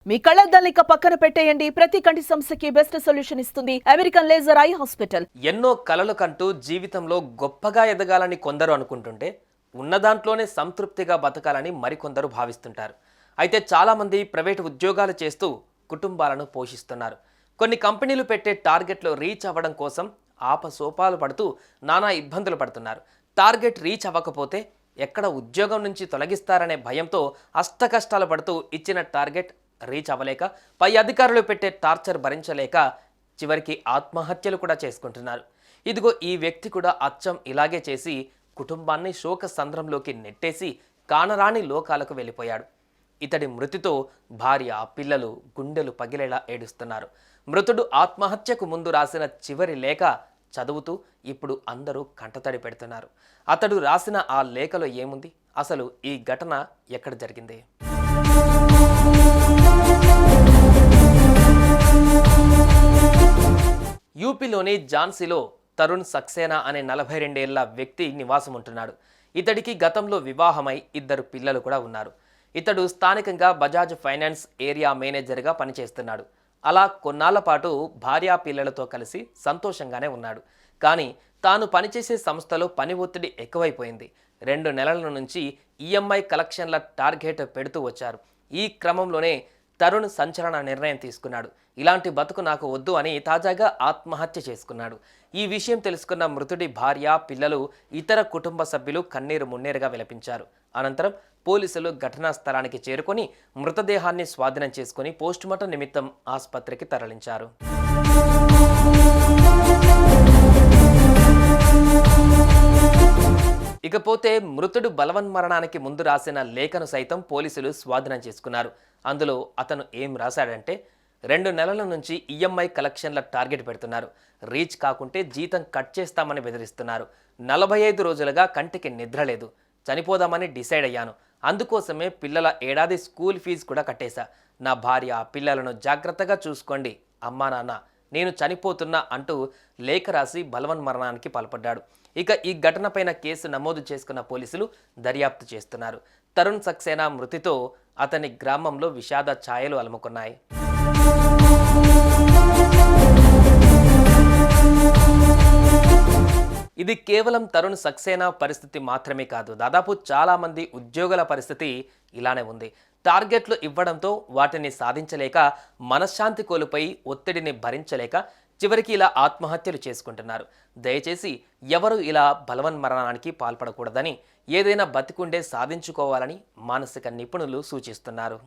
మీ కళ్ళద్దాలిక పక్కన పెట్టేయండి. ప్రతి కంటి సమస్యకి బెస్ట్ సొల్యూషన్ ఇస్తుంది అమెరికన్ లేజర్ ఐ హాస్పిటల్. ఎన్నో కలలు కంటూ జీవితంలో గొప్పగా ఎదగాలని కొందరు అనుకుంటుంటే ఉన్న దాంట్లోనే సంతృప్తిగా బతకాలని మరికొందరు భావిస్తుంటారు. అయితే చాలామంది ప్రైవేటు ఉద్యోగాలు చేస్తూ కుటుంబాలను పోషిస్తున్నారు. కొన్ని కంపెనీలు పెట్టే టార్గెట్లు రీచ్ అవ్వడం కోసం ఆపసోపాలు పడుతూ నానా ఇబ్బందులు పడుతున్నారు. టార్గెట్ రీచ్ అవ్వకపోతే ఎక్కడ ఉద్యోగం నుంచి తొలగిస్తారనే భయంతో అష్టకష్టాలు పడుతూ ఇచ్చిన టార్గెట్ రీచ్ అవ్వలేక పై అధికారులు పెట్టే టార్చర్ భరించలేక చివరికి ఆత్మహత్యలు కూడా చేసుకుంటున్నారు. ఇదిగో ఈ వ్యక్తి కూడా అచ్చం ఇలాగే చేసి కుటుంబాన్ని శోక సంద్రంలోకి నెట్టేసి కానరాని లోకాలకు వెళ్ళిపోయాడు. ఇతడి మృతితో భార్య, పిల్లలు గుండెలు పగిలేలా ఏడుస్తున్నారు. మృతుడు ఆత్మహత్యకు ముందు రాసిన చివరి లేఖ చదువుతూ ఇప్పుడు అందరూ కంటతడి పెడుతున్నారు. అతడు రాసిన ఆ లేఖలో ఏముంది? అసలు ఈ ఘటన ఎక్కడ జరిగింది? యూపీలోని ఝాన్సీలో తరుణ్ సక్సేనా అనే 42 ఏళ్ల వ్యక్తి నివాసం ఉంటున్నాడు. ఇతడికి గతంలో వివాహమై 2 పిల్లలు కూడా ఉన్నారు. ఇతడు స్థానికంగా బజాజ్ ఫైనాన్స్ ఏరియా మేనేజర్గా పనిచేస్తున్నాడు. అలా కొన్నాళ్ల పాటు భార్యా పిల్లలతో కలిసి సంతోషంగానే ఉన్నాడు. కానీ తాను పనిచేసే సంస్థలో పని ఒత్తిడి ఎక్కువైపోయింది. 2 నెలల నుంచి ఈఎంఐ కలెక్షన్ల టార్గెట్ పెడుతూ వచ్చారు. ఈ క్రమంలోనే తరుణ్ సంచలన నిర్ణయం తీసుకున్నాడు. ఇలాంటి బతుకు నాకు వద్దు అని తాజాగా ఆత్మహత్య చేసుకున్నాడు. ఈ విషయం తెలుసుకున్న మృతుడి భార్య, పిల్లలు, ఇతర కుటుంబ సభ్యులు కన్నీరు మున్నీరుగా విలపించారు. అనంతరం పోలీసులు ఘటనా స్థలానికి చేరుకొని మృతదేహాన్ని స్వాధీనం చేసుకుని పోస్టుమార్టం నిమిత్తం ఆసుపత్రికి తరలించారు. ఇకపోతే మృతుడు బలవన్మరణానికి ముందు రాసిన లేఖను సైతం పోలీసులు స్వాధీనం చేసుకున్నారు. అందులో అతను ఏం రాశాడంటే, 2 నెలల నుంచి ఈఎంఐ కలెక్షన్ల టార్గెట్ పెడుతున్నారు. రీచ్ కాకుంటే జీతం కట్ చేస్తామని బెదిరిస్తున్నారు. 45 రోజులుగా కంటికి నిద్ర లేదు. చనిపోదామని డిసైడ్ అయ్యాను. అందుకోసమే పిల్లల ఏడాది స్కూల్ ఫీజు కూడా కట్టేశా. నా భార్య, పిల్లలను జాగ్రత్తగా చూసుకోండి అమ్మా నాన్న, నేను చనిపోతున్నా అంటూ లేఖ రాసి బలవన్మరణానికి పాల్పడ్డాడు. ఇక ఈ ఘటనపైన కేసు నమోదు చేసుకున్న పోలీసులు దర్యాప్తు చేస్తున్నారు. తరుణ్ సక్సేనా మృతితో అతని గ్రామంలో విషాద ఛాయలు అలుముకున్నాయి. ఇది కేవలం తరుణ్ సక్సేనా పరిస్థితి మాత్రమే కాదు, దాదాపు చాలామంది ఉద్యోగుల పరిస్థితి ఇలానే ఉంది. టార్గెట్లు ఇవ్వడంతో వాటిని సాధించలేక మనశ్శాంతి కోల్పోయి ఒత్తిడిని భరించలేక చివరికి ఇలా ఆత్మహత్యలు చేసుకుంటున్నారు. దయచేసి ఎవరు ఇలా బలవన్మరణానికి పాల్పడకూడదని, ఏదైనా బతికుండే సాధించుకోవాలని మానసిక నిపుణులు సూచిస్తున్నారు.